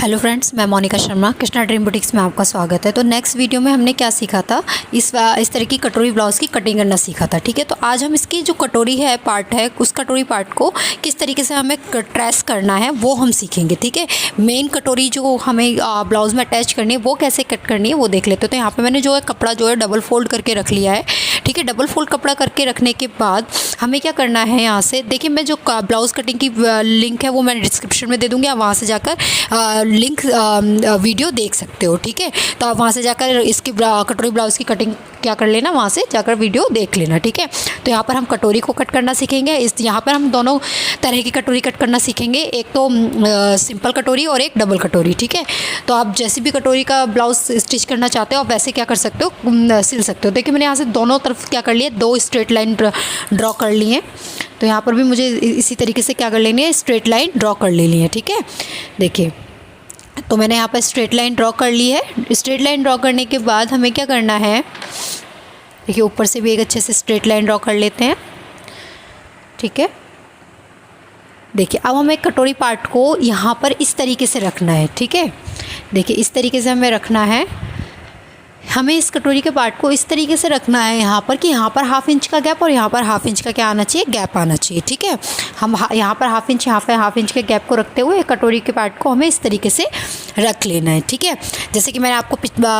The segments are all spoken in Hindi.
हेलो फ्रेंड्स, मैं मोनिका शर्मा, कृष्णा ड्रीम बुटीक्स में आपका स्वागत है। तो नेक्स्ट वीडियो में हमने क्या सीखा था, इस तरह की कटोरी ब्लाउज़ की कटिंग करना सीखा था। ठीक है, तो आज हम इसकी जो कटोरी है पार्ट है, उस कटोरी पार्ट को किस तरीके से हमें ट्रेस करना है वो हम सीखेंगे। ठीक है, मेन कटोरी जो हमें ब्लाउज़ में अटैच करनी है वो कैसे कट करनी है वो देख लेते हैं। तो यहाँ पर मैंने जो है कपड़ा जो है डबल फोल्ड करके रख लिया है। ठीक है, डबल फोल्ड कपड़ा करके रखने के बाद हमें क्या करना है, यहाँ से देखिए मैं जो ब्लाउज़ कटिंग की लिंक है वो मैं डिस्क्रिप्शन में दे दूँगी, आप वहाँ से जाकर लिंक वीडियो देख सकते हो। ठीक है, तो आप वहाँ से जाकर इसकी कटोरी ब्लाउज़ की कटिंग क्या कर लेना, वहाँ से जाकर वीडियो देख लेना। ठीक है, तो यहाँ पर हम कटोरी को कट करना सीखेंगे। यहाँ पर हम दोनों तरह की कटोरी कट करना सीखेंगे, एक तो सिंपल कटोरी और एक डबल कटोरी। ठीक है, तो आप जैसी भी कटोरी का ब्लाउज़ स्टिच करना चाहते हो आप वैसे क्या कर सकते हो, सिल सकते हो। देखिए मैंने यहाँ से दोनों तरफ क्या कर लिया, दो स्ट्रेट लाइन ड्रॉ कर लिए हैं। तो यहाँ पर भी मुझे इसी तरीके से क्या कर लेनी है, स्ट्रेट लाइन ड्रॉ कर लेनी है। ठीक है, देखिए तो मैंने यहाँ पर स्ट्रेट लाइन ड्रॉ कर ली है। स्ट्रेट लाइन ड्रॉ करने के बाद हमें क्या करना है, देखिए ऊपर से भी एक अच्छे से स्ट्रेट लाइन ड्रॉ कर लेते हैं। ठीक है, देखिए अब हमें कटोरी पार्ट को यहाँ पर इस तरीके से रखना है। ठीक है, देखिए इस तरीके से हमें रखना है। हमें इस कटोरी के पार्ट को इस तरीके से रखना है यहाँ पर कि यहाँ पर हाफ इंच का गैप और यहाँ पर हाफ इंच का क्या आना चाहिए, गैप आना चाहिए। ठीक है, हम यहाँ पर हाफ इंच, यहाँ पर हाफ इंच के गैप को रखते हुए कटोरी के पार्ट को हमें इस तरीके से रख लेना है। ठीक है, जैसे कि मैंने आपको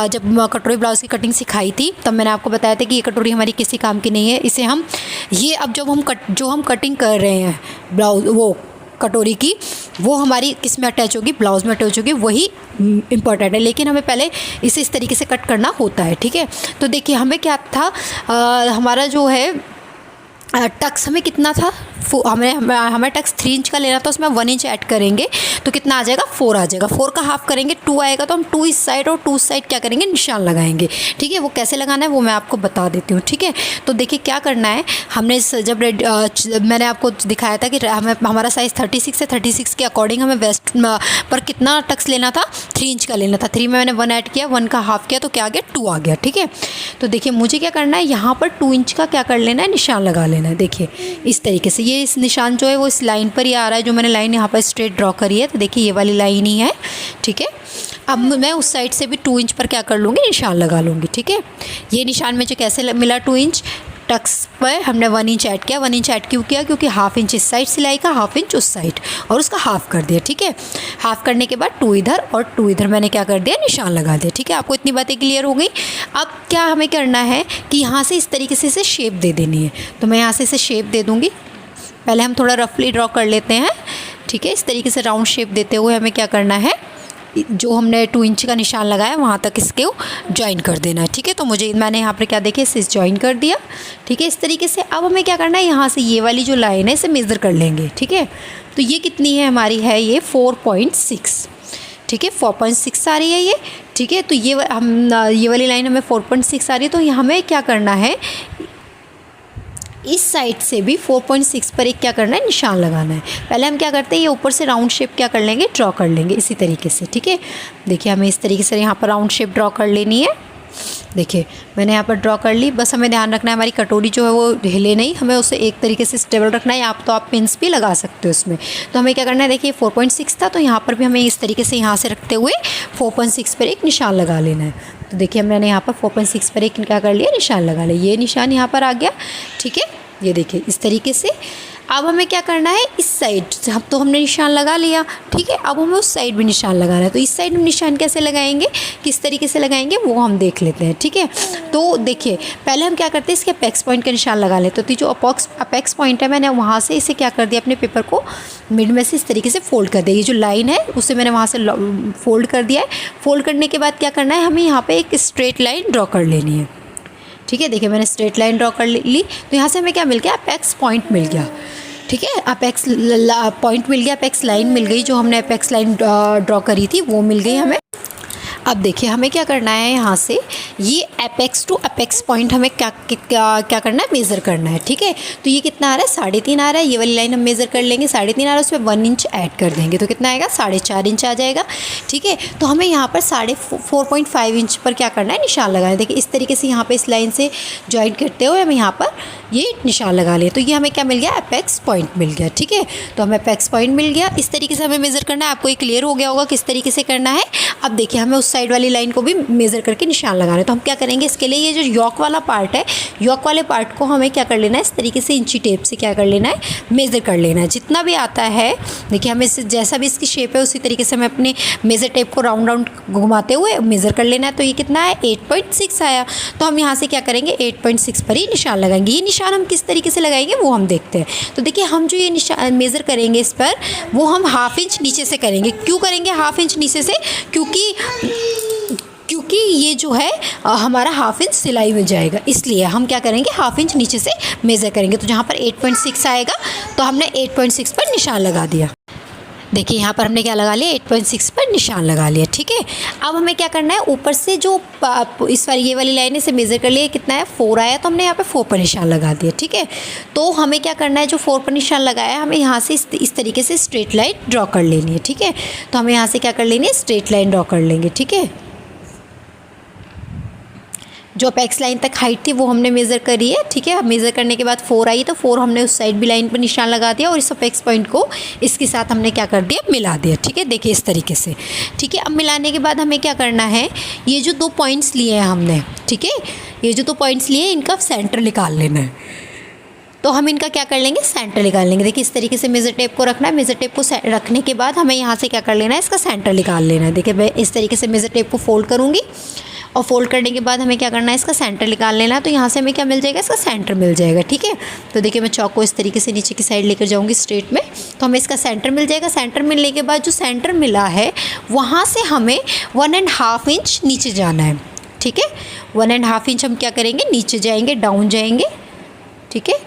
जब कटोरी ब्लाउज़ की कटिंग सिखाई थी तब मैंने आपको बताया था कि ये कटोरी हमारी किसी काम की नहीं है। इसे हम ये अब जब हम कटिंग कर रहे हैं ब्लाउज वो कटोरी की, वो हमारी किस में अटैच होगी, ब्लाउज़ में अटैच होगी, वही इम्पॉर्टेंट है। लेकिन हमें पहले इसे इस तरीके से कट करना होता है। ठीक है, तो देखिए हमें क्या था, हमारा जो है टक्स हमें कितना था, हमें टक्स 3 इंच का लेना था, उसमें 1 इंच ऐड करेंगे तो कितना आ जाएगा, 4 आ जाएगा। 4 का हाफ करेंगे 2 आएगा, तो हम 2 इस साइड और 2 साइड क्या करेंगे, निशान लगाएंगे। ठीक है, वो कैसे लगाना है वो मैं आपको बता देती हूँ। ठीक है, तो देखिए क्या करना है, हमने जब मैंने आपको दिखाया था कि हमारा साइज़ 36 है, 36 के अकॉर्डिंग हमें वेस्ट पर कितना टक्स लेना था, 3 इंच का लेना था। 3 में मैंने 1 ऐड किया, 1 का हाफ किया तो क्या आ गया, 2 आ गया। ठीक है, तो देखिए मुझे क्या करना है, यहाँ पर 2 इंच का क्या कर लेना है, निशान लगा लेना है। देखिए इस तरीके से, ये इस निशान जो है वो इस लाइन पर ही आ रहा है, जो मैंने लाइन यहाँ पर स्ट्रेट ड्रॉ करी है। तो देखिए ये वाली लाइन ही है। ठीक है, अब मैं उस साइड से भी 2 इंच पर क्या कर लूँगी, निशान लगा लूँगी। ठीक है, ये निशान मुझे कैसे मिला, 2 इंच टक्स पर हमने 1 इंच ऐड किया। 1 इंच ऐड क्यों किया, क्योंकि हाफ इंच इस साइड सिलाई का, हाफ इंच उस साइड, और उसका हाफ कर दिया। ठीक है, हाफ करने के बाद 2 इधर और 2 इधर मैंने क्या कर दिया, निशान लगा दिया। ठीक है, आपको इतनी बातें क्लियर हो गई। अब क्या हमें करना है कि यहाँ से इस तरीके से इसे शेप दे देनी है। तो मैं यहाँ से इसे शेप दे दूँगी। पहले हम थोड़ा रफली ड्रॉ कर लेते हैं। ठीक है, इस तरीके से राउंड शेप देते हुए हमें क्या करना है, जो हमने 2 इंच का निशान लगाया वहाँ तक इसके ज्वाइन कर देना है। ठीक है, तो मैंने यहाँ पर क्या देखिए इसे ज्वाइन कर दिया। ठीक है, इस तरीके से अब हमें क्या करना है, यहाँ से ये वाली जो लाइन है इसे मेज़र कर लेंगे। ठीक है, तो ये कितनी है हमारी, है ये 4.6। ठीक है, 4.6 आ रही है ये। ठीक है, तो ये वाली लाइन हमें 4.6 आ रही है। तो हमें क्या करना है, इस साइड से भी 4.6 पर एक क्या करना है, निशान लगाना है। पहले हम क्या करते हैं, ये ऊपर से राउंड शेप क्या कर लेंगे, ड्रॉ कर लेंगे इसी तरीके से। ठीक है, देखिए हमें इस तरीके से यहाँ पर राउंड शेप ड्रॉ कर लेनी है। देखिए मैंने यहाँ पर ड्रॉ कर ली। बस हमें ध्यान रखना है हमारी कटोरी जो है वो हिले नहीं, हमें उसे एक तरीके से स्टेबल रखना है। आप पिंस भी लगा सकते हो उसमें। तो हमें क्या करना है, देखिए 4.6 था तो यहाँ पर भी हमें इस तरीके से यहाँ से रखते हुए 4.6 पर एक निशान लगा लेना है। तो देखिए मैंने यहाँ पर 4.6 पर एक क्या कर लिया, निशान लगा लिया। ये निशान यहाँ पर आ गया। ठीक है, ये देखिए इस तरीके से। अब हमें क्या करना है, इस साइड तो हमने निशान लगा लिया। ठीक है, अब हमें उस साइड भी निशान लगाना है। तो इस साइड में निशान कैसे लगाएंगे, किस तरीके से लगाएंगे वो हम देख लेते हैं। ठीक है, तो देखिए पहले हम क्या करते हैं, इसके अपेक्स पॉइंट का निशान लगा लेते। तो जो अपेक्स पॉइंट है मैंने वहाँ से इसे क्या कर दिया, अपने पेपर को मिड में से इस तरीके से फोल्ड कर दिया। ये जो लाइन है उसे मैंने वहाँ से फोल्ड कर दिया है। फोल्ड करने के बाद क्या करना है, हमें यहाँ पर एक स्ट्रेट लाइन ड्रॉ कर लेनी है। ठीक है, देखिए मैंने स्ट्रेट लाइन ड्रॉ कर ली। तो यहाँ से हमें क्या मिल गया, अपेक्स पॉइंट मिल गया। ठीक है, अपेक्स पॉइंट मिल गया, अपेक्स लाइन मिल गई, जो हमने अपेक्स लाइन ड्रॉ करी थी वो मिल गई हमें। अब देखिए हमें क्या करना है, यहाँ से ये अपेक्स टू अपेक्स पॉइंट हमें क्या करना है, मेज़र करना है। ठीक है, तो ये कितना आ रहा है, 3.5 आ रहा है। ये वाली लाइन हम मेज़र कर लेंगे, 3.5 आ रहा है, उसमें 1 इंच ऐड कर देंगे तो कितना आएगा, 4.5 इंच आ जाएगा। ठीक है, तो हमें यहाँ पर 4.5 इंच पर क्या करना है, निशान लगाना है। देखिए इस तरीके से यहाँ पर इस लाइन से जॉइंट करते हुए हमें यहाँ पर ये निशान लगा लिया, तो ये हमें क्या मिल गया, अपेक्स पॉइंट मिल गया। ठीक है, तो हमें अपेक्स पॉइंट मिल गया। इस तरीके से हमें मेज़र करना है। आपको ये क्लियर हो गया होगा किस तरीके से करना है। अब देखिए हमें उस साइड वाली लाइन को भी मेज़र करके निशान लगाना है। तो हम क्या करेंगे, इसके लिए ये जो यॉक वाला पार्ट है, यॉक वाले पार्ट को हमें क्या कर लेना है, इस तरीके से इंची टेप से क्या कर लेना है, मेज़र कर लेना है। जितना भी आता है, देखिए हमें जैसा भी इसकी शेप है उसी तरीके से हमें अपने मेज़र टेप को राउंड राउंड घुमाते हुए मेज़र कर लेना है। तो ये कितना है, 8.6 आया। तो हम यहाँ से क्या करेंगे, 8.6 पर ही निशान लगाएंगे। ये निशान हम किस तरीके से लगाएंगे वो हम देखते हैं। तो देखिए हम जो ये निशान मेज़र करेंगे इस पर, वो हम 1/2 इंच नीचे से करेंगे। क्यों करेंगे 1/2 इंच नीचे से, क्योंकि ये जो है हमारा 1/2 इंच सिलाई में जाएगा, इसलिए हम क्या करेंगे, 1/2 इंच नीचे से मेज़र करेंगे। तो जहाँ पर 8.6 आएगा तो हमने 8.6 पर निशान लगा दिया। देखिए यहाँ पर हमने क्या लगा लिया, 8.6 पर निशान लगा लिया। ठीक है, अब हमें क्या करना है, ऊपर से जो इस वाली ये वाली लाइन से मेज़र कर लिया, कितना है, 4 आया, तो हमने यहाँ पे 4 पर निशान लगा दिया। ठीक है, तो हमें क्या करना है, जो 4 पर निशान लगाया हमें यहाँ से इस तरीके से स्ट्रेट लाइन ड्रॉ कर लेनी है। ठीक है, तो हमें यहाँ से क्या कर लेनी है, स्ट्रेट लाइन ड्रॉ कर लेंगे। ठीक है, जो अपेक्स लाइन तक हाइट थी वो हमने मेज़र करी है। ठीक है, अब मेज़र करने के बाद 4 आई, तो 4 हमने उस साइड भी लाइन पर निशान लगा दिया और इस अपेक्स पॉइंट को इसके साथ हमने क्या कर दिया, मिला दिया। ठीक है, देखिए इस तरीके से। ठीक है, अब मिलाने के बाद हमें क्या करना है, ये जो 2 पॉइंट्स लिए हैं हमने, ठीक है, ये जो 2 पॉइंट्स लिए इनका सेंटर निकाल लेना है। तो हम इनका क्या कर लेंगे, सेंटर निकाल लेंगे। देखिए इस तरीके से मेज़र टेप को रखना है। मेज़र टेप को रखने के बाद हमें यहाँ से क्या कर लेना है, इसका सेंटर निकाल लेना है। देखिए मैं इस तरीके से मेज़र टेप को फोल्ड करूँगी और फोल्ड करने के बाद हमें क्या करना है, इसका सेंटर निकाल लेना है। तो यहाँ से हमें क्या मिल जाएगा, इसका सेंटर मिल जाएगा। ठीक है, तो देखिए मैं चौक को इस तरीके से नीचे की साइड लेकर जाऊँगी स्ट्रेट में, तो हमें इसका सेंटर मिल जाएगा। सेंटर मिलने के बाद जो सेंटर मिला है वहाँ से हमें 1.5 इंच नीचे जाना है। ठीक है, 1.5 इंच हम क्या करेंगे, नीचे जाएंगे, डाउन जाएंगे। ठीक है,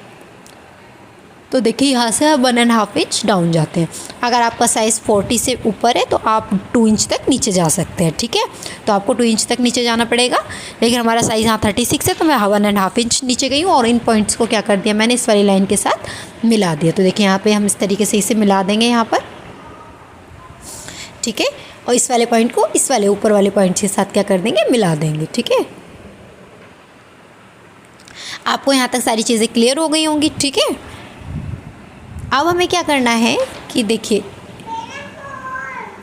तो देखिए यहाँ से आप 1.5 इंच डाउन जाते हैं। अगर आपका साइज़ 40 से ऊपर है तो आप 2 इंच तक नीचे जा सकते हैं। ठीक है, तो आपको 2 इंच तक नीचे जाना पड़ेगा। लेकिन हमारा साइज़ यहाँ 36 है तो मैं 1.5 इंच नीचे गई हूँ और इन पॉइंट्स को क्या कर दिया, मैंने इस वाली लाइन के साथ मिला दिया। तो देखिए यहाँ पर हम इस तरीके से इसे मिला देंगे यहाँ पर। ठीक है, और इस वाले पॉइंट को इस वाले ऊपर वाले पॉइंट के साथ क्या कर देंगे, मिला देंगे। ठीक है, आपको यहाँ तक सारी चीज़ें क्लियर हो गई होंगी। ठीक है, अब हमें क्या करना है कि देखिए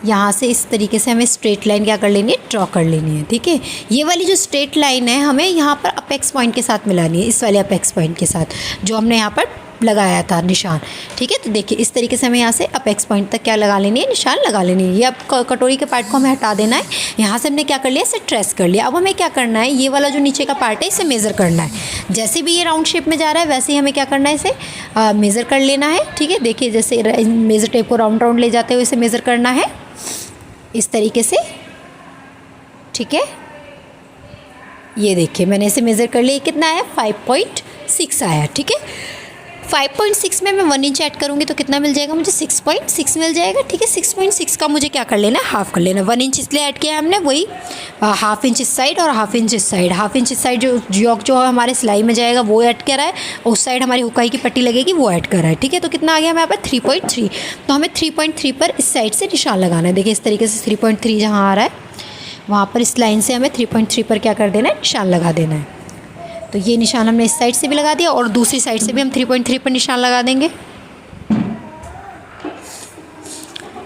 यहाँ से इस तरीके से हमें स्ट्रेट लाइन क्या कर लेनी है, ड्रॉ कर लेनी है। ठीक है, ये वाली जो स्ट्रेट लाइन है हमें यहाँ पर अपेक्स पॉइंट के साथ मिलानी है, इस वाले अपेक्स पॉइंट के साथ जो हमने यहाँ पर लगाया था निशान। ठीक है, तो देखिए इस तरीके से हमें यहाँ से अपेक्स पॉइंट तक क्या लगा लेनी है, निशान लगा लेनी है। ये अब कटोरी के पार्ट को हमें हटा देना है। यहाँ से हमने क्या कर लिया, इसे ट्रेस कर लिया। अब हमें क्या करना है, ये वाला जो नीचे का पार्ट है इसे मेज़र करना है। जैसे भी ये राउंड शेप में जा रहा है वैसे ही हमें क्या करना है, इसे मेज़र कर लेना है। ठीक है, देखिए जैसे मेज़र टेप को राउंड राउंड ले जाते हुए इसे मेज़र करना है इस तरीके से। ठीक है, ये देखिए मैंने इसे मेज़र कर लिया, कितना आया, 5.6 आया। ठीक है, 5.6 में मैं 1 इंच ऐड करूँगी तो कितना मिल जाएगा, मुझे 6.6 मिल जाएगा। ठीक है, 6.6 का मुझे क्या कर लेना है, हाफ़ कर लेना। 1 इंच इसलिए ऐड किया हमने, वही 1/2 इंच इस साइड और 1/2 इंच इस साइड। 1/2 इंच इस साइड जो जॉक जो है हमारे सिलाई में जाएगा वो ऐड करा है, और उस साइड हमारी हुकाई की पट्टी लगेगी वो ऐड करा है। ठीक है, तो कितना आ गया हमारे पास, 3.3। तो हमें 3.3 पर इस साइड से निशान लगाना है। देखिए इस तरीके से 3.3 जहाँ आ रहा है वहाँ पर इस लाइन से हमें 3.3 पर क्या कर देना है, निशान लगा देना है। तो ये निशान हमने इस साइड से भी लगा दिया और दूसरी साइड से भी हम 3.3 पर निशान लगा देंगे।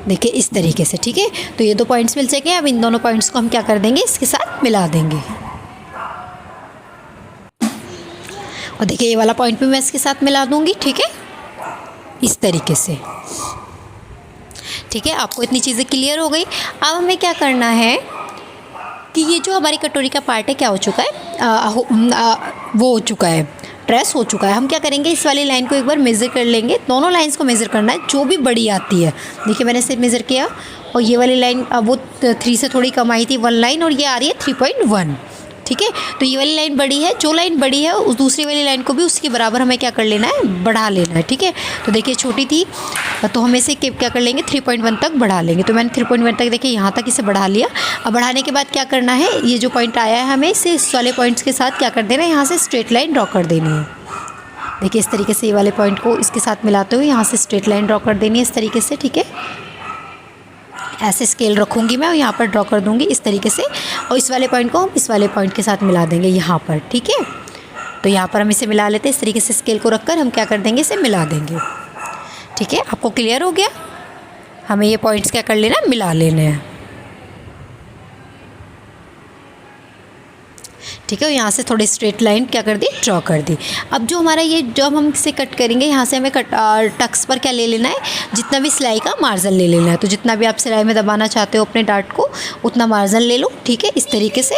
देखिए इस तरीके से। ठीक है, तो ये 2 पॉइंट्स मिल सके। अब इन दोनों पॉइंट्स को हम क्या कर देंगे, इसके साथ मिला देंगे। और देखिए ये वाला पॉइंट भी मैं इसके साथ मिला दूंगी। ठीक है, इस तरीके से। ठीक है, आपको इतनी चीज़ें क्लियर हो गई। अब हमें क्या करना है कि ये जो हमारी कटोरी का पार्ट है क्या हो चुका है, वो हो चुका है, ट्रेस हो चुका है। हम क्या करेंगे, इस वाली लाइन को एक बार मेज़र कर लेंगे। दोनों लाइंस को मेज़र करना है, जो भी बड़ी आती है। देखिए मैंने इसे मेज़र किया और ये वाली लाइन वो 3 से थोड़ी कम आई थी 1 लाइन, और ये आ रही है 3.1। ठीक है। तो ये वाली लाइन बड़ी है, जो लाइन बड़ी है उस दूसरी वाली लाइन को भी उसके बराबर हमें क्या कर लेना है, बढ़ा लेना है। ठीक है। तो देखिए छोटी थी तो हम इसे क्या कर लेंगे, 3.1 तक बढ़ा लेंगे। तो मैंने 3.1 तक देखिए यहाँ तक इसे बढ़ा लिया। अब बढ़ाने के बाद क्या करना है, ये जो पॉइंट आया है हमें इसे इस वाले पॉइंट्स के साथ क्या कर देना है, यहाँ से स्ट्रेट लाइन ड्रॉ कर देनी है। देखिए इस तरीके से ये वाले पॉइंट को इसके साथ मिलाते हुए यहाँ से स्ट्रेट लाइन ड्रॉ कर देनी है इस तरीके से। ठीक है। ऐसे स्केल रखूँगी मैं और यहाँ पर ड्रॉ कर दूँगी इस तरीके से, और इस वाले पॉइंट को हम इस वाले पॉइंट के साथ मिला देंगे यहाँ पर। ठीक है। तो यहाँ पर हम इसे मिला लेते हैं, इस तरीके से स्केल को रखकर हम क्या कर देंगे, इसे मिला देंगे। ठीक है। आपको क्लियर हो गया, हमें ये पॉइंट्स क्या कर लेना, मिला लेने हैं। ठीक है। यहाँ से थोड़ी स्ट्रेट लाइन क्या कर दी, ड्रॉ कर दी। अब जो हमारा ये जब हम इसे कट करेंगे, यहाँ से हमें टक्स पर क्या ले लेना है, जितना भी सिलाई का मार्जिन ले लेना है। तो जितना भी आप सिलाई में दबाना चाहते हो अपने डार्ट को, उतना मार्जिन ले लो। ठीक है। इस तरीके से,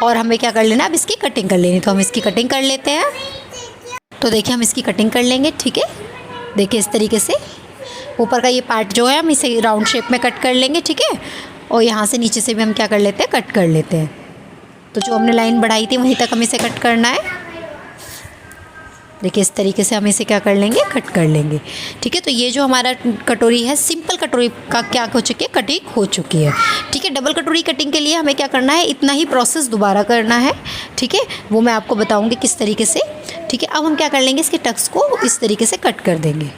और हमें क्या कर लेना है, अब इसकी कटिंग कर लेनी। तो हम इसकी कटिंग कर लेते हैं। तो देखिए हम इसकी कटिंग कर लेंगे। ठीक है। देखिए इस तरीके से ऊपर का ये पार्ट जो है हम इसे राउंड शेप में कट कर लेंगे। ठीक है। और यहाँ से नीचे से भी हम क्या कर लेते हैं, कट कर लेते हैं। तो जो हमने लाइन बढ़ाई थी वहीं तक हमें इसे कट करना है। देखिए इस तरीके से हम इसे क्या कर लेंगे, कट कर लेंगे। ठीक है। तो ये जो हमारा कटोरी है, सिंपल कटोरी का क्या हो चुकी है, कटिंग हो चुकी है। ठीक है। डबल कटोरी कटिंग के लिए हमें क्या करना है, इतना ही प्रोसेस दोबारा करना है। ठीक है। वो मैं आपको बताऊंगी किस तरीके से। ठीक है। अब हम क्या कर लेंगे, इसके टक्स को इस तरीके से कट कर देंगे,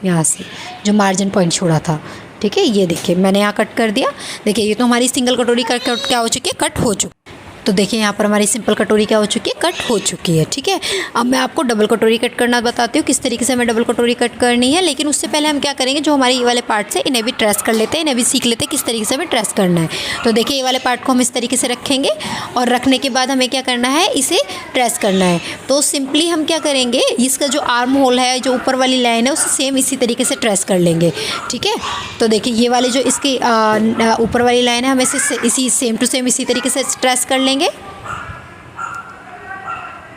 यहाँ से जो मार्जिन पॉइंट छोड़ा था। ठीक है। ये देखिए मैंने यहाँ कट कर दिया। देखिए ये तो हमारी सिंगल कटोरी का कट क्या हो चुकी है, कट हो चुकी है। तो देखिए यहाँ पर हमारी सिंपल कटोरी क्या हो चुकी है, कट हो चुकी है। ठीक है। अब मैं आपको डबल कटोरी कट करना बताती हूँ, किस तरीके से हमें डबल कटोरी कट करनी है। लेकिन उससे पहले हम क्या करेंगे, जो हमारे ये वाले पार्ट्स है इन्हें भी ट्रेस कर लेते हैं, इन्हें भी सीख लेते हैं किस तरीके से हमें ट्रेस करना है। तो देखिए ये वाले पार्ट को हम इस तरीके से रखेंगे, और रखने के बाद हमें क्या करना है, इसे ट्रेस करना है। तो सिंपली हम क्या करेंगे, इसका जो आर्म होल है, जो ऊपर वाली लाइन है, उसे सेम इसी तरीके से ट्रेस कर लेंगे। ठीक है। तो देखिए ये वाली जो इसकी ऊपर वाली लाइन है, हम इसी सेम टू सेम इसी तरीके से ट्रेस कर लेंगे।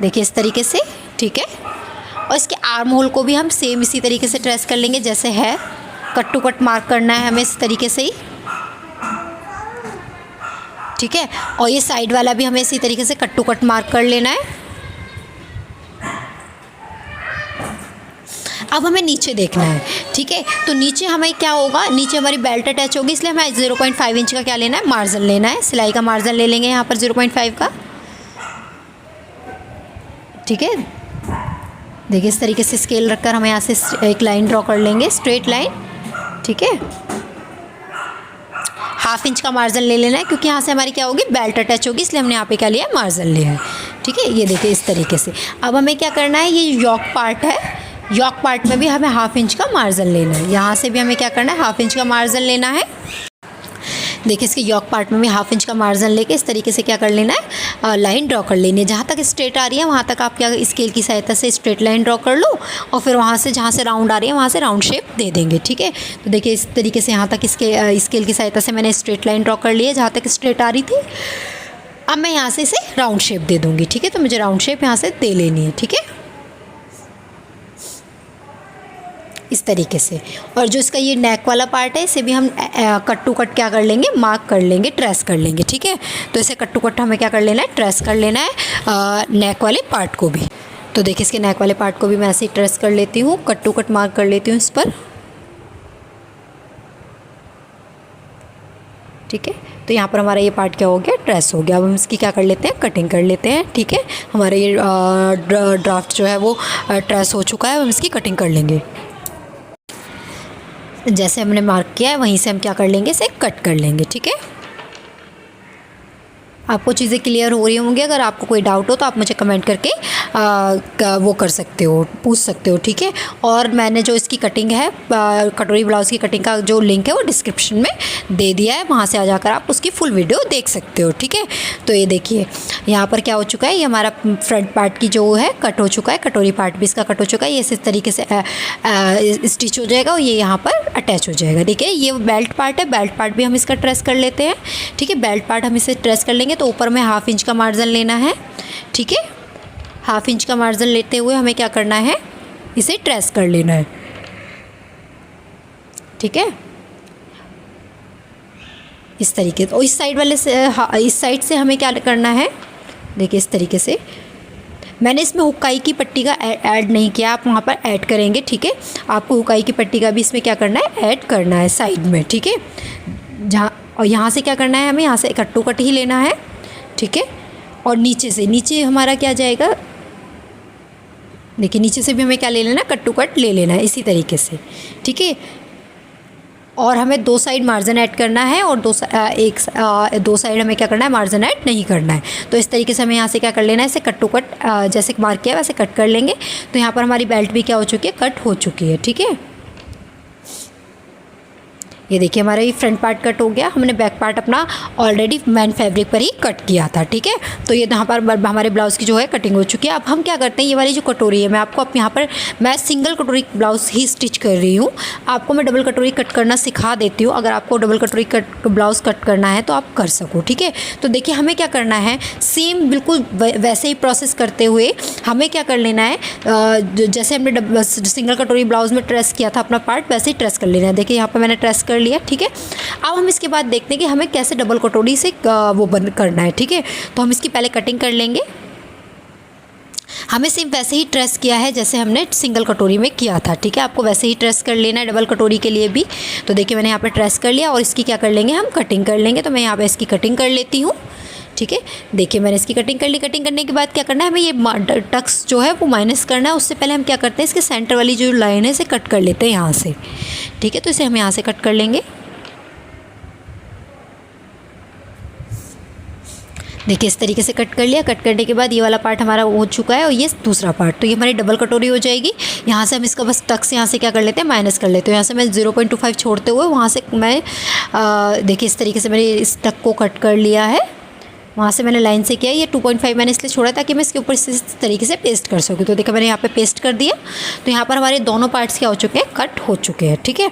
देखिए इस तरीके से। ठीक है। और इसके आर्म होल को भी हम सेम इसी तरीके से ट्रेस कर लेंगे जैसे है। कट टू कट मार्क करना है हमें इस तरीके से ही। ठीक है। और ये साइड वाला भी हमें इसी तरीके से कट टू कट मार्क कर लेना है। अब हमें नीचे देखना है। ठीक है। तो नीचे हमें क्या होगा, नीचे हमारी बेल्ट अटैच होगी, इसलिए हमें 0.5 इंच का क्या लेना है, मार्जिन लेना है। सिलाई का मार्जिन ले लेंगे यहाँ पर 0.5 का। ठीक है। देखिए इस तरीके से स्केल रखकर हम यहाँ से एक लाइन ड्रॉ कर लेंगे, स्ट्रेट लाइन। ठीक है। 1/2 इंच का मार्जिन ले लेना है, क्योंकि यहाँ से हमारी क्या होगी, बेल्ट अटैच होगी, इसलिए हमने यहाँ पे क्या लिया, मार्जिन लिया है। ठीक है। ये देखिए इस तरीके से। अब हमें क्या करना है, ये यॉक पार्ट है, यॉक पार्ट में भी हमें 1/2 इंच का मार्जिन लेना है। यहाँ से भी हमें क्या करना है, 1/2 इंच का मार्जिन लेना है। देखिए इसके यॉक पार्ट में भी 1/2 इंच का मार्जिन लेके इस तरीके से क्या कर लेना है, लाइन ड्रॉ कर लेनी है। जहाँ तक स्ट्रेट आ रही है वहाँ तक आप क्या स्केल की सहायता से स्ट्रेट लाइन ड्रॉ कर लो, और फिर वहाँ से जहाँ से राउंड आ रही है वहाँ से राउंड शेप दे देंगे। ठीक है। तो देखिए इस तरीके से यहाँ तक स्केल की सहायता से मैंने स्ट्रेट लाइन ड्रॉ कर ली है जहाँ तक स्ट्रेट आ रही थी। अब मैं यहाँ से इसे राउंड शेप दे दूँगी। ठीक है। तो मुझे राउंड शेप यहाँ से दे लेनी है। ठीक है। इस तरीके से। और जो इसका ये नेक वाला पार्ट है, इसे भी हम कट टू कट क्या कर लेंगे, मार्क कर लेंगे, ट्रेस कर लेंगे। ठीक है। तो इसे कट टू कट हमें क्या कर लेना है, ट्रेस कर लेना है नेक वाले पार्ट को भी। तो देखिए इसके नेक वाले पार्ट को भी मैं ऐसे ही ट्रेस कर लेती हूँ, कट टू कट मार्क कर लेती हूँ इस पर। ठीक है। तो यहाँ पर हमारा ये पार्ट क्या हो गया, ट्रेस हो गया। अब हम इसकी क्या कर लेते हैं, कटिंग कर लेते हैं। ठीक है। हमारा ये ड्राफ्ट जो है वो ट्रेस हो चुका है, हम इसकी कटिंग कर लेंगे। जैसे हमने मार्क किया है वहीं से हम क्या कर लेंगे, इसे कट कर लेंगे। ठीक है। आपको चीज़ें क्लियर हो रही होंगी। अगर आपको कोई डाउट हो तो आप मुझे कमेंट करके वो कर सकते हो, पूछ सकते हो। ठीक है। और मैंने जो इसकी कटिंग है, कटोरी ब्लाउज़ की कटिंग का जो लिंक है वो डिस्क्रिप्शन में दे दिया है, वहाँ से आ जाकर आप उसकी फुल वीडियो देख सकते हो। ठीक है। तो ये देखिए यहाँ पर क्या हो चुका है, ये हमारा फ्रंट पार्ट की जो है कट हो चुका है, कटोरी पार्ट भी इसका कट हो चुका है। ये इस तरीके से स्टिच हो जाएगा और ये यहाँ पर अटैच हो जाएगा। ठीक है। ये बेल्ट पार्ट है, बेल्ट पार्ट भी हम इसका ट्रेस कर लेते हैं। ठीक है। बेल्ट पार्ट हम इसे ट्रेस कर लेंगे। तो ऊपर में 1/2 इंच का मार्जिन लेना है। ठीक है। 1/2 इंच का मार्जिन लेते हुए हमें क्या करना है, इसे ट्रेस कर लेना है। ठीक है। इस तरीके। और इस साइड वाले से इस साइड से हमें क्या करना है, देखिए इस तरीके से। मैंने इसमें हुकाई की पट्टी का ऐड नहीं किया, आप वहाँ पर ऐड करेंगे, ठीक है। आपको हुकाई की पट्टी का भी इसमें क्या करना है, ऐड करना है साइड में, ठीक है। जहाँ और यहाँ से क्या करना है, हमें यहाँ से कट टू कट ही लेना है, ठीक है। और नीचे से, नीचे हमारा क्या जाएगा, देखिए नीचे से भी हमें क्या ले लेना, कट टू कट ले लेना है इसी तरीके से, ठीक है। और हमें 2 साइड मार्जिन ऐड करना है और 2 साइड हमें क्या करना है, मार्जिन ऐड नहीं करना है। तो इस तरीके से हमें यहाँ से क्या कर लेना है, इसे कट टू कट जैसे मार्क किया वैसे कट कर लेंगे। तो यहाँ पर हमारी बेल्ट भी क्या हो चुकी है, कट हो चुकी है, ठीक है। ये देखिए हमारा ये फ्रंट पार्ट कट हो गया, हमने बैक पार्ट अपना ऑलरेडी मैन फैब्रिक पर ही कट किया था, ठीक है। तो ये यहाँ पर हमारे ब्लाउज़ की जो है कटिंग हो चुकी है। अब हम क्या करते हैं, ये वाली जो कटोरी है, मैं आपको अब यहाँ पर मैं सिंगल कटोरी ब्लाउज़ ही स्टिच कर रही हूँ। आपको मैं डबल कटोरी कट करना सिखा देती हूँ, अगर आपको डबल कटोरी ब्लाउज़ कट करना है तो आप कर सको, ठीक है। तो देखिए हमें क्या करना है, सेम बिल्कुल वैसे ही प्रोसेस करते हुए हमें क्या कर लेना है, जैसे हमने सिंगल कटोरी ब्लाउज़ में ट्रेस किया था अपना पार्ट, वैसे ही ट्रेस कर लेना है। देखिए यहाँ पर मैंने ट्रेस कर लिया, ठीक है। अब हम इसके बाद देखते हैं कि हमें कैसे डबल कटोरी से वो बंद करना है, ठीक है। तो हम इसकी पहले कटिंग कर लेंगे। हमें सिर्फ वैसे ही ट्रेस किया है जैसे हमने सिंगल कटोरी में किया था, ठीक है। आपको वैसे ही ट्रेस कर लेना है डबल कटोरी के लिए भी। तो देखिए मैंने यहाँ पर ट्रेस कर लिया और इसकी क्या कर लेंगे, हम कटिंग कर लेंगे। तो मैं यहाँ पर इसकी कटिंग कर लेती हूँ, ठीक है। देखिए मैंने इसकी कटिंग कर ली। कटिंग करने के बाद क्या करना है, हमें ये टक्स जो है वो माइनस करना है। उससे पहले हम क्या करते हैं, इसके सेंटर वाली जो लाइन है इसे कट कर लेते हैं यहाँ से, ठीक है। तो इसे हम यहाँ से कट कर लेंगे। देखिए इस तरीके से कट कर लिया। कट करने के बाद ये वाला पार्ट हमारा हो चुका है और ये दूसरा पार्ट, तो ये हमारी डबल कटोरी हो जाएगी। यहाँ से हम इसका बस टक्स यहाँ से क्या कर लेते हैं, माइनस कर लेते हैं। यहाँ से मैं 0.25 छोड़ते हुए वहाँ से मैं देखिए इस तरीके से मैंने इस टक को कट कर लिया है। वहाँ से मैंने लाइन से किया, ये 2.5 मैंने इसलिए छोड़ा ताकि मैं इसके ऊपर इस तरीके से पेस्ट कर सकूँ। तो देखो मैंने यहाँ पे पेस्ट कर दिया। तो यहाँ पर हमारे दोनों पार्ट्स क्या हो चुके हैं, कट हो चुके हैं, ठीक है।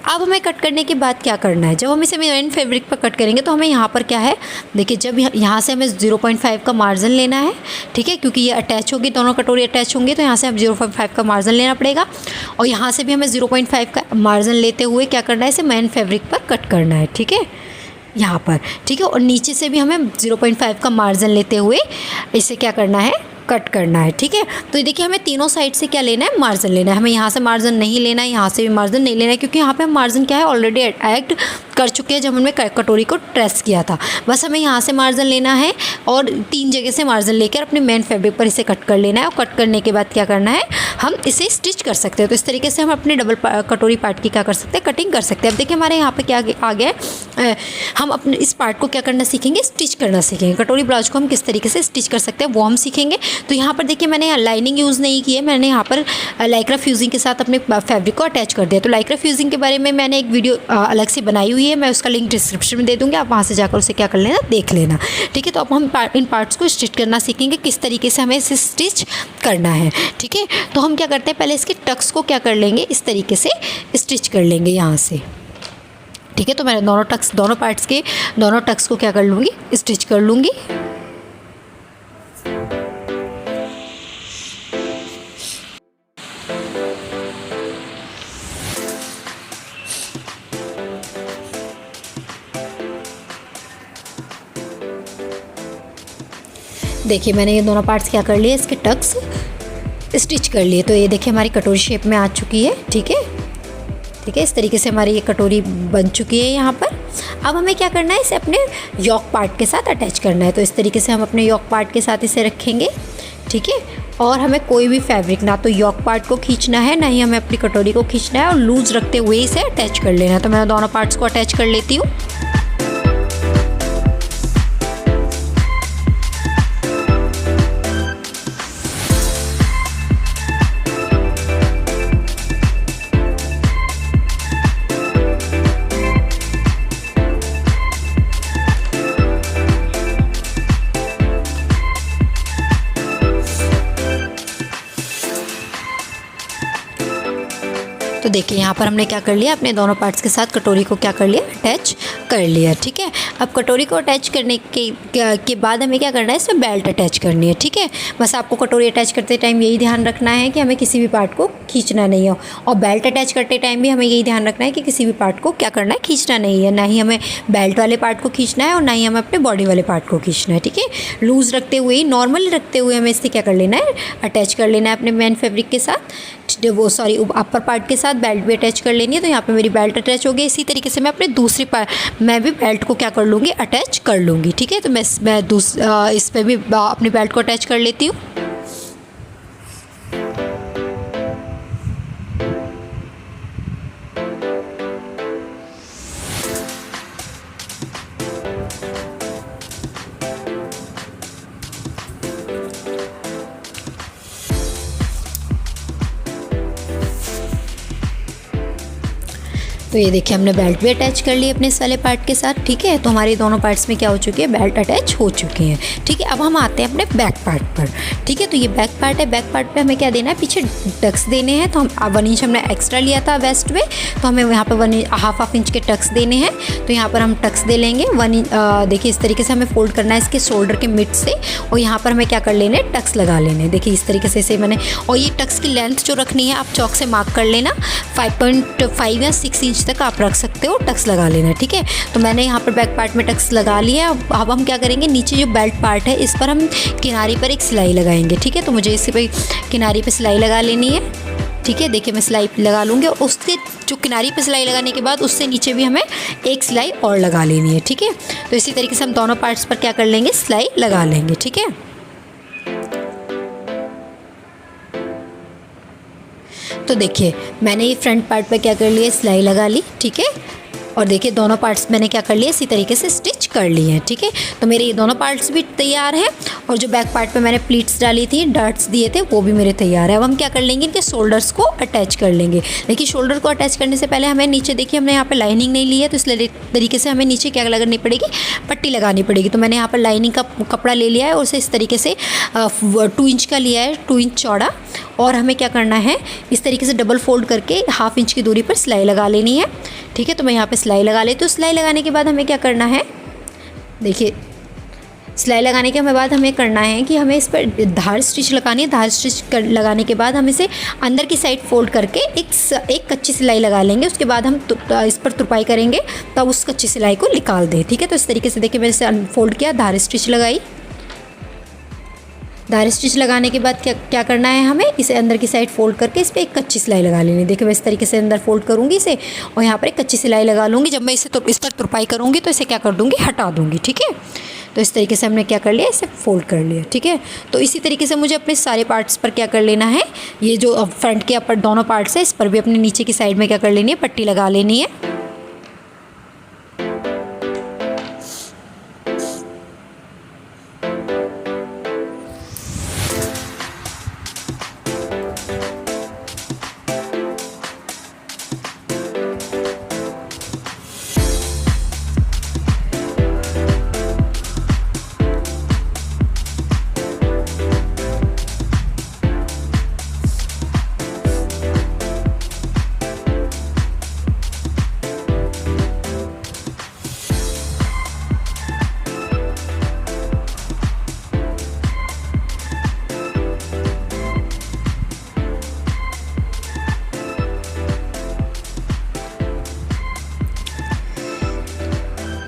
अब हमें कट करने के बाद क्या करना है, जब हम इसे मेन फैब्रिक पर कट करेंगे तो हमें यहाँ पर क्या है, देखिए जब यहाँ से हमें 0.5 का मार्जिन लेना है, ठीक है। क्योंकि ये अटैच होगी, दोनों कटोरी अटैच होंगी, तो यहाँ से हम 0.5 का मार्जिन लेना पड़ेगा। और यहाँ से भी हमें 0.5 का मार्जिन लेते हुए क्या करना है, इसे मेन फैब्रिक पर कट करना है, ठीक है, यहाँ पर, ठीक है। और नीचे से भी हमें 0.5 का मार्जिन लेते हुए इसे क्या करना है, कट करना है, ठीक है। तो ये देखिए हमें तीनों साइड से क्या लेना है, मार्जिन लेना है। हमें यहाँ से मार्जिन नहीं लेना है, यहाँ से भी मार्जिन नहीं लेना है, क्योंकि यहाँ पे हम मार्जिन क्या है ऑलरेडी ऐड कर चुके हैं जब हमने कटोरी को ट्रेस किया था। बस हमें यहाँ से मार्जिन लेना है और 3 जगह से मार्जिन लेकर अपने मेन फैब्रिक पर इसे कट कर लेना है। और कट करने के बाद क्या करना है, हम इसे स्टिच कर सकते हैं। तो इस तरीके से हम अपने डबल कटोरी पार्ट की क्या कर सकते हैं, कटिंग कर सकते हैं। अब देखिए हमारे यहाँ पे क्या आ गया है, हम अपने इस पार्ट को क्या करना सीखेंगे, स्टिच करना सीखेंगे। कटोरी ब्लाउज को हम किस तरीके से स्टिच कर सकते हैं वो हम सीखेंगे। तो यहाँ पर देखिए मैंने लाइनिंग यूज़ नहीं की है, मैंने यहाँ पर लाइक्रा फ्यूजिंग के साथ अपने फैब्रिक को अटैच कर दिया। तो लाइक्रा फ्यूजिंग के बारे में मैंने एक वीडियो अलग से बनाई हुई है, मैं उसका लिंक डिस्क्रिप्शन में दे दूँगी, आप वहाँ से जाकर उसे क्या कर लेना, देख लेना, ठीक है। तो अब हम इन पार्ट्स को स्टिच करना सीखेंगे, किस तरीके से हमें इसे स्टिच करना है, ठीक है। तो हम क्या करते हैं, पहले इसके टक्स को क्या कर लेंगे, इस तरीके से स्टिच कर लेंगे यहाँ से, ठीक है। तो मैं दोनों पार्ट्स के दोनों टक्स को क्या कर लूँगी, स्टिच कर लूँगी। देखिए मैंने ये दोनों पार्ट्स क्या कर लिए, इसके टक्स स्टिच कर लिए। तो ये देखिए हमारी कटोरी शेप में आ चुकी है, ठीक है, ठीक है। इस तरीके से हमारी ये कटोरी बन चुकी है यहाँ पर। अब हमें क्या करना है, इसे अपने योक पार्ट के साथ अटैच करना है। तो इस तरीके से हम अपने योक पार्ट के साथ इसे रखेंगे, ठीक है। और हमें कोई भी फैब्रिक ना तो योक पार्ट को खींचना है, ना ही हमें अपनी कटोरी को खींचना है, और लूज़ रखते हुए इसे अटैच कर लेना है। तो मैं दोनों पार्ट्स को अटैच कर लेती हूँ। तो देखिए यहाँ पर हमने क्या कर लिया, अपने दोनों पार्ट्स के साथ कटोरी को क्या कर लिया, अटैच कर लिया, ठीक है। अब कटोरी को अटैच करने के बाद हमें क्या करना है, इसमें बेल्ट अटैच करनी है। ठीक है, बस आपको कटोरी अटैच करते टाइम यही ध्यान रखना है कि हमें किसी भी पार्ट को खींचना नहीं है, और बेल्ट अटैच करते टाइम भी हमें यही ध्यान रखना है कि किसी भी पार्ट को क्या करना है, खींचना नहीं है। ना ही हमें बेल्ट वाले पार्ट को खींचना है और ना ही हमें अपने बॉडी वाले पार्ट को खींचना है। ठीक है, लूज़ रखते हुए ही, नॉर्मल रखते हुए हमें इसे क्या कर लेना है, अटैच कर लेना है अपने मेन फैब्रिक के साथ, वो सॉरी अपर पार्ट के साथ बेल्ट भी अटैच कर लेनी है। तो यहाँ पे मेरी बेल्ट अटैच हो गई। इसी तरीके से मैं अपने दूसरी पार्ट मैं भी बेल्ट को क्या कर लूँगी, अटैच कर लूँगी। ठीक है, तो मैं इस पर भी अपनी बेल्ट को अटैच कर लेती हूँ। तो ये देखिए हमने बेल्ट भी अटैच कर ली अपने इस वाले पार्ट के साथ। ठीक है, तो हमारे दोनों पार्ट्स में क्या हो चुकी है, बेल्ट अटैच हो चुके हैं। ठीक है, अब हम आते हैं अपने बैक पार्ट पर। ठीक है, तो ये बैक पार्ट है। बैक पार्ट पे हमें क्या देना है, पीछे टक्स देने हैं। तो हम 1 इंच हमने एक्स्ट्रा लिया था वेस्ट में, तो हमें यहाँ पर हाफ इंच के टक्स देने हैं। तो यहाँ पर हम टक्स दे लेंगे 1 इंच। देखिए इस तरीके से हमें फोल्ड करना है इसके शोल्डर के मिड से, और यहाँ पर हमें क्या कर लेने, टक्स लगा लेने। देखिए इस तरीके से मैंने, और ये टक्स की लेंथ जो रखनी है आप चौक से मार्क कर लेना, 5.5 या 6 इंच तक आप रख सकते हो, टक्स लगा लेना। ठीक है, तो मैंने यहाँ पर बैक पार्ट में टक्स लगा लिया। अब हम क्या करेंगे, नीचे जो बेल्ट पार्ट है इस पर हम किनारी पर एक सिलाई लगाएंगे। ठीक है, तो मुझे इस पर किनारी पर सिलाई लगा लेनी है। ठीक है, देखिए मैं सिलाई लगा लूँगी, और उसके जो किनारी पर सिलाई लगाने के बाद उससे नीचे भी हमें एक सिलाई और लगा लेनी है। ठीक है, तो इसी तरीके से हम दोनों पार्ट्स पर क्या कर लेंगे, सिलाई लगा लेंगे। ठीक है, तो देखिए मैंने ये फ्रंट पार्ट पे क्या कर लिया, सिलाई लगा ली। ठीक है, और देखिए दोनों पार्ट्स मैंने क्या कर लिया, इसी तरीके से स्टिच कर लिए हैं। ठीक है, तो मेरे ये दोनों पार्ट्स भी तैयार हैं, और जो बैक पार्ट पे मैंने प्लीट्स डाली थी, डॉट्स दिए थे, वो भी मेरे तैयार है। अब हम क्या कर लेंगे, इनके शोल्डर्स को अटैच कर लेंगे। देखिए शोल्डर को अटैच करने से पहले हमें नीचे, देखिए हमने यहाँ पर लाइनिंग नहीं ली है, तो इस तरीके से हमें नीचे क्या लगानी पड़ेगी, पट्टी लगानी पड़ेगी। तो मैंने यहाँ पर लाइनिंग का कपड़ा ले लिया है, और उसे इस तरीके से 2 इंच का लिया है, 2 इंच चौड़ा, और हमें क्या करना है, इस तरीके से डबल फोल्ड करके 1/2 इंच की दूरी पर सिलाई लगा लेनी है। ठीक है, तो मैं यहाँ पे सिलाई लगा लेती हूँ। सिलाई लगाने के बाद हमें क्या करना है, देखिए सिलाई लगाने के बाद हमें करना है कि हमें इस पर धार स्टिच लगानी है। धार स्टिच लगाने के बाद हम इसे अंदर की साइड फोल्ड करके एक कच्ची सिलाई लगा लेंगे। उसके बाद हम इस पर तुरपाई करेंगे, तब उस कच्ची सिलाई को निकाल दें। ठीक है, तो इस तरीके से देखिए मैंने इसे अनफोल्ड किया, धार स्टिच लगाई। धार स्टिच लगाने के बाद क्या करना है, हमें इसे अंदर की साइड फोल्ड करके इस पर एक कच्ची सिलाई लगा लेनी है। देखिए मैं इस तरीके से अंदर फोल्ड करूँगी इसे, और यहाँ पर एक कच्ची सिलाई लगा लूँगी। जब मैं इस पर तुरपाई करूँगी तो इसे क्या कर दूँगी, हटा दूँगी। ठीक है, तो इस तरीके से हमने क्या कर लिया, इसे फोल्ड कर लिया। ठीक है, तो इसी तरीके से मुझे अपने सारे पार्ट्स पर क्या कर लेना है, ये जो फ्रंट के अपर दोनों पार्ट्स है इस पर भी अपने नीचे की साइड में क्या कर लेनी है, पट्टी लगा लेनी है।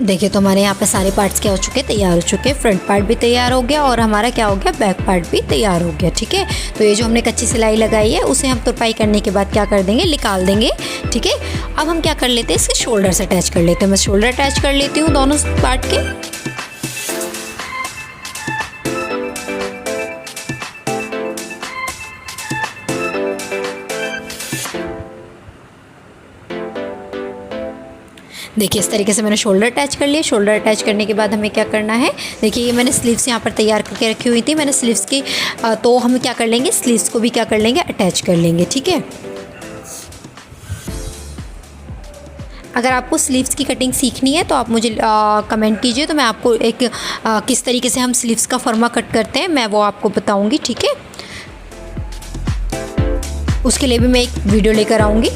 देखिए तो हमारे यहाँ पे सारे पार्ट्स क्या हो चुके हैं, तैयार हो चुके हैं। फ्रंट पार्ट भी तैयार हो गया, और हमारा क्या हो गया, बैक पार्ट भी तैयार हो गया। ठीक है, तो ये जो हमने कच्ची सिलाई लगाई है उसे हम तुरपाई करने के बाद क्या कर देंगे, निकाल देंगे। ठीक है, अब हम क्या कर लेते हैं, इसके शोल्डर से अटैच कर लेते हैं। मैं शोल्डर अटैच कर लेती हूँ दोनों पार्ट के। देखिए इस तरीके से मैंने शोल्डर अटैच कर लिया। शोल्डर अटैच करने के बाद हमें क्या करना है, देखिए ये मैंने स्लीव्स यहाँ पर तैयार करके रखी हुई थी मैंने स्लीव्स की, तो हम क्या कर लेंगे, स्लीव्स को भी क्या कर लेंगे, अटैच कर लेंगे। ठीक है, अगर आपको स्लीव्स की कटिंग सीखनी है तो आप मुझे कमेंट कीजिए, तो मैं आपको एक किस तरीके से हम स्लीव्स का फर्मा कट करते हैं मैं वो आपको बताऊँगी। ठीक है, उसके लिए भी मैं एक वीडियो लेकर आऊँगी।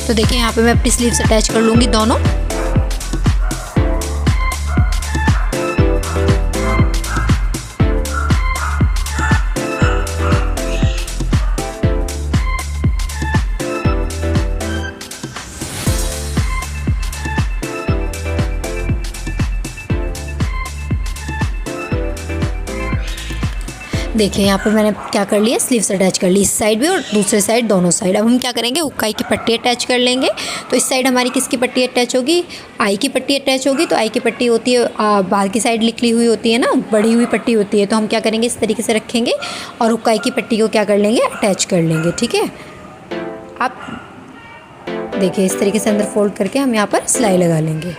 तो देखिए यहाँ पे मैं अपनी स्लीव्स अटैच कर लूँगी दोनों। देखिए यहाँ पर मैंने क्या कर लिया, स्लीव्स अटैच कर ली इस साइड भी और दूसरे साइड, दोनों साइड। अब हम क्या करेंगे, हुक्काई की पट्टी अटैच कर लेंगे। तो इस साइड हमारी किसकी पट्टी अटैच होगी, आई की पट्टी अटैच होगी। तो आई की पट्टी होती है बाहर की साइड निकली हुई होती है ना, बढ़ी हुई पट्टी होती है। तो हम क्या करेंगे, इस तरीके से रखेंगे और हुक्काई की पट्टी को क्या कर लेंगे, अटैच कर लेंगे। ठीक है, आप देखिए इस तरीके से अंदर फोल्ड करके हम यहाँ पर सिलाई लगा लेंगे।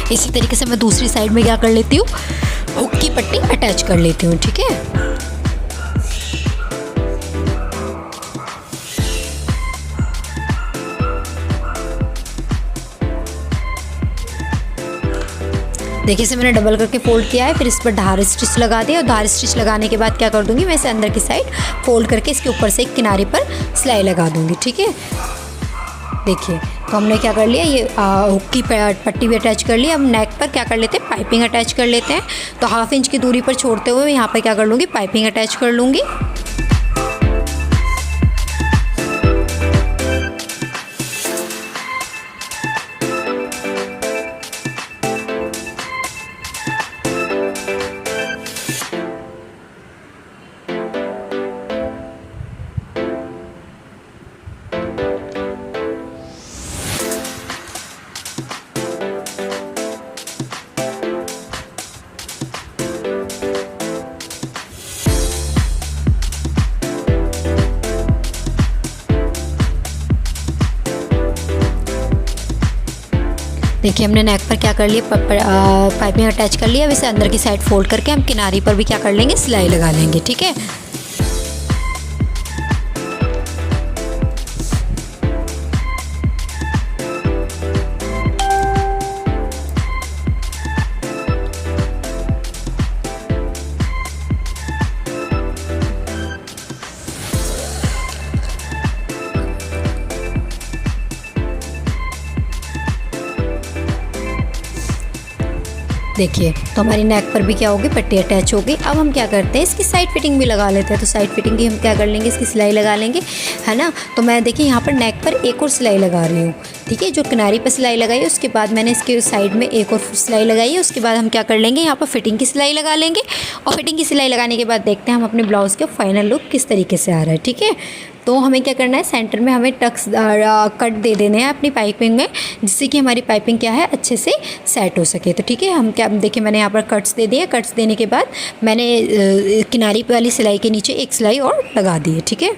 इसी तरीके से मैं दूसरी साइड में क्या कर लेती हूँ, हुक की पट्टी अटैच कर लेती हूँ। ठीक है, देखिए इसे मैंने डबल करके फोल्ड किया है, फिर इस पर धार स्टिच लगा दिया और धार स्टिच लगाने के बाद क्या कर दूंगी, मैं इसे अंदर की साइड फोल्ड करके इसके ऊपर से एक किनारे पर सिलाई लगा दूंगी। ठीक है, देखिए तो हमने क्या कर लिया, ये हुक की पट्टी भी अटैच कर ली। अब नेक पर क्या कर लेते हैं, पाइपिंग अटैच कर लेते हैं। तो 1/2 इंच की दूरी पर छोड़ते हुए यहाँ पर क्या कर लूँगी, पाइपिंग अटैच कर लूँगी। देखिए हमने नेक पर क्या कर लिया, पाइपिंग अटैच कर लिया। अब इसे अंदर की साइड फोल्ड करके हम किनारी पर भी क्या कर लेंगे, सिलाई लगा लेंगे। ठीक है, देखिए तो हमारी नेक पर भी क्या होगी, पट्टी अटैच होगी। अब हम क्या करते हैं, इसकी साइड फिटिंग भी लगा लेते हैं। तो साइड फिटिंग की हम क्या कर लेंगे, इसकी सिलाई लगा लेंगे, है ना। तो मैं देखिए यहाँ पर नेक पर एक और सिलाई लगा रही हूँ। ठीक है, जो किनारी पर सिलाई लगाई है उसके बाद मैंने इसके साइड में एक और सिलाई लगाई है। उसके बाद हम क्या कर लेंगे, यहाँ पर फिटिंग की सिलाई लगा लेंगे और फिटिंग की सिलाई लगाने के बाद देखते हैं हम अपने ब्लाउज़ के फाइनल लुक किस तरीके से आ रहा है। ठीक है, तो हमें क्या करना है, सेंटर में हमें टक्स कट दे देने हैं अपनी पाइपिंग में, जिससे कि हमारी पाइपिंग क्या है, अच्छे से सेट हो सके। तो ठीक है, हम क्या देखिए मैंने यहाँ पर कट्स दे दिए। कट्स देने के बाद मैंने किनारी वाली सिलाई के नीचे एक सिलाई और लगा दी है। ठीक है,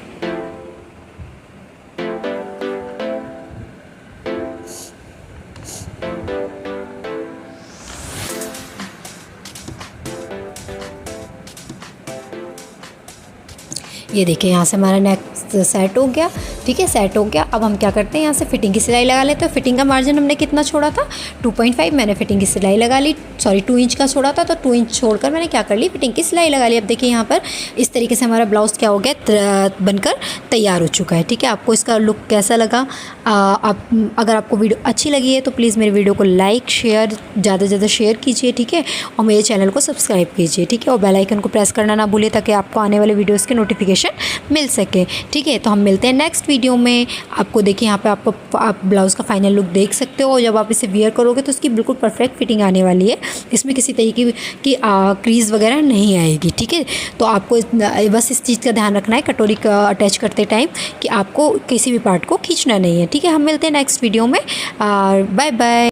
ये देखिए यहाँ से हमारा नेक सेट हो गया। ठीक है, सेट हो गया। अब हम क्या करते हैं, यहाँ से फिटिंग की सिलाई लगा लेते हैं। तो फिटिंग का मार्जिन हमने कितना छोड़ा था, 2.5। मैंने फिटिंग की सिलाई लगा ली, सॉरी 2 इंच का छोड़ा था, तो 2 इंच छोड़कर मैंने क्या कर ली, फिटिंग की सिलाई लगा ली। अब देखिए यहाँ पर इस तरीके से हमारा ब्लाउज़ क्या हो गया, बनकर तैयार हो चुका है। ठीक है, आपको इसका लुक कैसा लगा, अगर आपको वीडियो अच्छी लगी है तो प्लीज़ मेरे वीडियो को लाइक शेयर ज़्यादा से ज़्यादा शेयर कीजिए। ठीक है, और मेरे चैनल को सब्सक्राइब कीजिए। ठीक है, और बेल आइकन को प्रेस करना ना भूलिए ताकि आपको आने वाले वीडियोज़ के नोटिफिकेशन मिल सके। ठीक है, तो हम मिलते हैं नेक्स्ट वीडियो में। आपको देखिए यहाँ पे आप ब्लाउज़ का फाइनल लुक देख सकते हो। जब आप इसे वियर करोगे तो इसकी बिल्कुल परफेक्ट फिटिंग आने वाली है, इसमें किसी तरीके की क्रीज़ वगैरह नहीं आएगी। ठीक है, तो आपको बस इस चीज़ का ध्यान रखना है कटोरी का अटैच करते टाइम कि आपको किसी भी पार्ट को खींचना नहीं है। ठीक है, हम मिलते हैं नेक्स्ट वीडियो में। Bye bye.